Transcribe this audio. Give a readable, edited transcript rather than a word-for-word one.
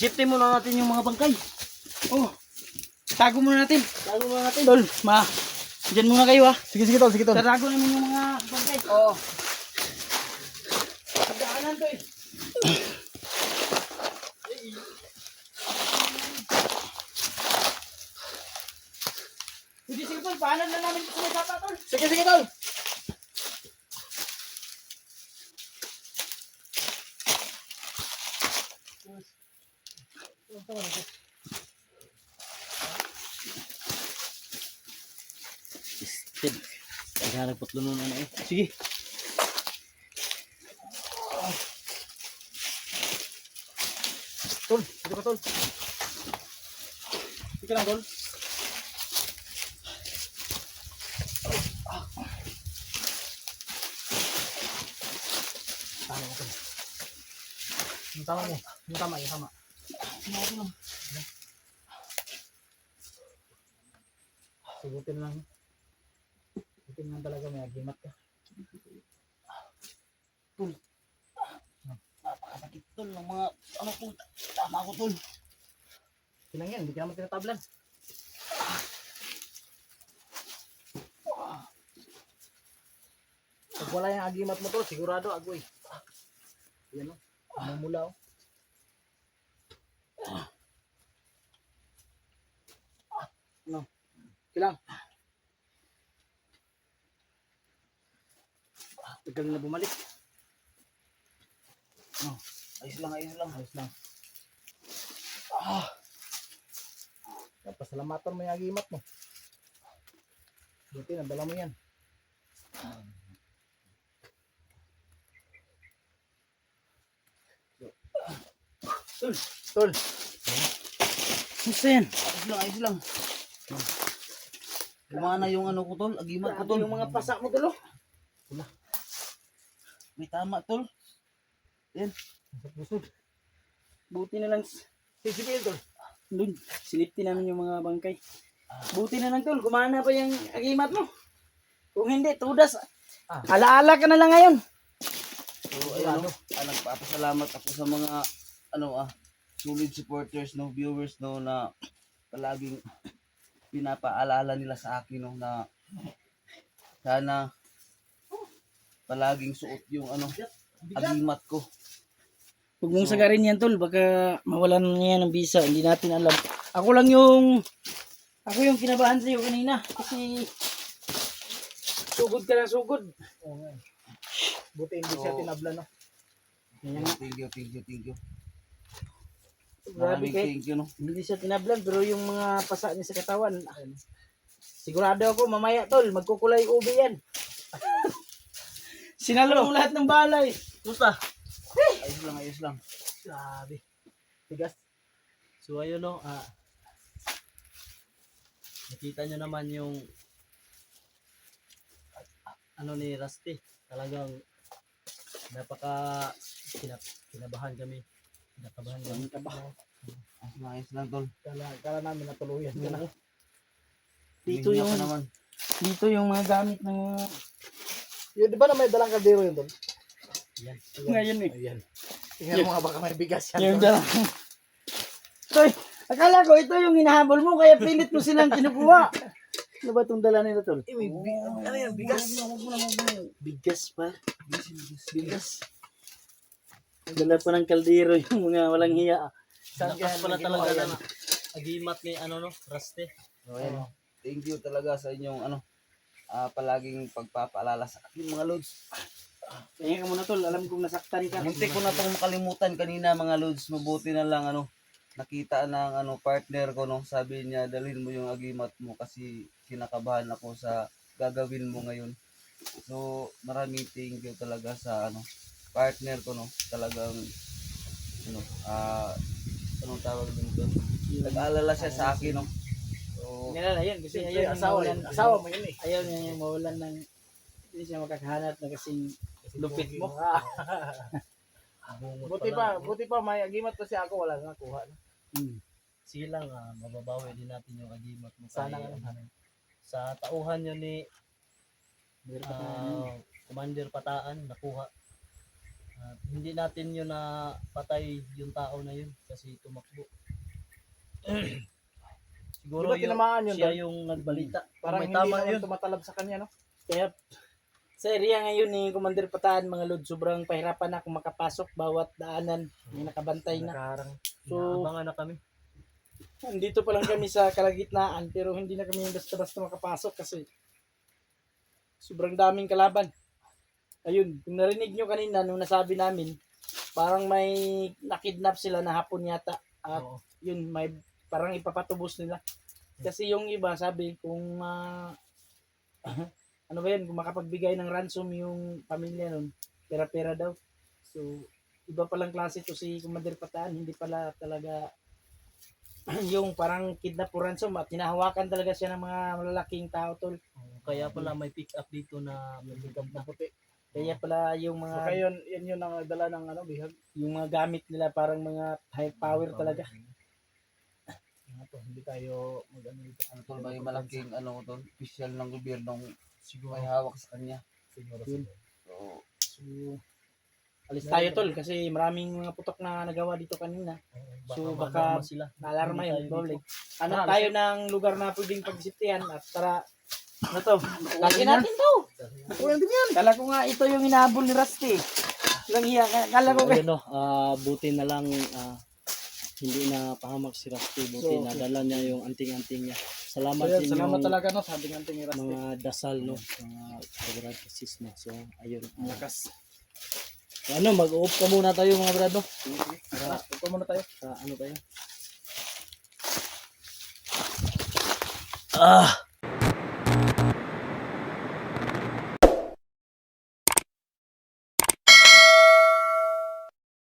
Safety muna natin yung mga bangkay. Oh. Tago muna natin. Tago muna natin. Tol, Diyan muna kayo ha. Sige, sige, tol, sige, tol. Tatago namin yung mga bangkay. Oo. Pagdaanan to eh. Sige, sige tol. Paanan na namin ito sa bata tol. Sige, sige, tol. Step. Kaya nagpatlunan na eh. Sige. Tol, dito ka, tol. Sige lang, tol. Tama mo, tol. Yung tama mo. Yung tama, yung tama. Sugutin lang. Sugutin lang talaga, may agimat ka. Napakasakit tol ng mga ano tol. Tama ko tol. Silang yan, hindi ka naman tinatablan. Pag wala yung agimat mo, tol, sigurado agoy. Yan o, mamula o. Ano? Kilang. Tagal na bumalik. No, ayos lang, ayos lang. Ayos lang. Pasalamatan mo yung agimat mo. Buti, nadala mo yan. Tol, tol. Gusto yan. Ayos lang, ayos lang. Lumana yung ano ko tol. Agimat ko tol. Yung mga pasa mo, tol. May tama tol. Yan. Busog. Buti na lang. Sisipil, tol. Doon. Silipti namin yung mga bangkay. Buti na lang tol. Gumana pa yung agimat mo. Kung hindi, tudas. Alaala ka na lang ngayon. So, ayun, nagpapasalamat ako sa mga solid supporters, no, viewers, no, na palaging pinapaalala nila sa akin, no, na sana palaging suot yung agimat ko. Huwag mong sagarin yan, tol. Baka mawalan niya ng visa. Hindi natin alam. Ako yung kinabahan sa'yo kanina. Kasi sugod ka ng sugod. Oo nga. Buti hindi siya tinabla, no? Thank you. Grabe Maraming kahit thank you, no. hindi siya tinablan. Pero yung mga pasa niya sa katawan, sigurado ako mamaya, tol. Magkukulay ubi yan. Sinalo mo lahat ng balay. Gusta? Ayos lang. Grabe. Tigas. So ayun, no, nakita nyo naman yung ni Rusty. Talagang kinabahan kami. Ayos lang tol. Kala namin natuluyan ka na. Dito yung naman. Dito yung mga gamit ng... Yun, di ba na may dalang kaldero yun, tol? Yan. Ngayon eh. Ayan. Tingnan mo nga baka may bigas yan. Yung dalang. Toy, akala ko ito yung hinahabol mo kaya pilit mo silang kinukuha. Ano ba itong dala nila tol? Ano yan, bigas? Bigas pa. Bigas. Dala pa ng kaldero yung mga walang hiya. Lakas pala talaga na agimat ni Rusty. Ayan. Thank you talaga sa inyong palaging pagpapaalala sa akin mga lods. Kaya ka muna, tol. Alam kong nasaktan ka. Munti ko na itong makalimutan kanina mga lods. Mabuti na lang nakita ng partner ko, no. Sabi niya dalhin mo yung agimat mo kasi kinakabahan ako sa gagawin mo ngayon. So maraming thank you talaga sa partner ko, no. Talagang anong tawag dito? Nag-aalala siya sa akin, no. So Nilala yan. Kasi ayaw asawa mo yun eh. Ayaw niya yung mawalan ng... Hindi siya makakahanap na kasing lupit mo. Buti pa may agimat kasi ako wala na nakuha. Sige lang, mababawi din natin yung agimat mo. Sana Sa tauhan yun ni Commander Pataan, nakuha. At hindi natin yun na patay yung tao na yun kasi tumakbo. Siguro Di ba tinamaan yun, siya Dol? yung nagbalita. Parang May hindi tama naman yun. tumatalab sa kanya, no? Kaya sa area ngayon ni Commander Pataan, mga lod, sobrang pahirapan na kung makapasok bawat daanan. May nakabantay na. Nakaharang. So, Inaabangan na kami. Nandito pa lang kami sa kalagitnaan pero hindi na kami basta-basta makapasok kasi sobrang daming kalaban. Ayun, kung narinig nyo kanina nung nasabi namin, parang may nakidnap sila na hapon yata. At Oo. yun, may parang ipapatubos nila. Kasi yung iba sabi kung ano ba yun, kung makapagbigay ng ransom yung pamilya nun, pera-pera daw. So, iba palang klase to si Commander Pataan, hindi pala talaga yung parang kidnap o ransom at hinahawakan talaga siya ng mga malalaking tao tol. Kaya pala may pick up dito na may pick up na puti. Kaya pala yung mga Baka yun yung dala ng ano, bihag. yung mga gamit nila parang mga high power talaga. Ano to, hindi tayo mag-ano dito. Ano tol, may malaking ano tol, official ng gobyernong Siguro. may hawak sa kanya. Siguro. Yun. So, So, alis tayo tol kasi maraming mga putok na nagawa dito kanina. So, baka maalarma sila. Naalarma Hindi yun, tayo doble. dito. Ano tayo ng lugar na pwedeng pagsiptihan at tara ano to? Lagi natin to. Kulang din yan. Kala ko nga ito yung inahabol ni Rusty. Lang hiya. Kala ko Ayun, no, buti na lang hindi na pahamak si Rusty. Buti So, nadala niya yung anting-anting niya. Salamat Ayan, sa salamat inyong talaga no, sabi ng tingin Rusty. mga dasal, no, mga kabrad sis, no. So, ayun. Lakas. Ano, mag-off ka muna tayo mga brad, no? Tara, upo muna tayo. Ano tayo? Ah!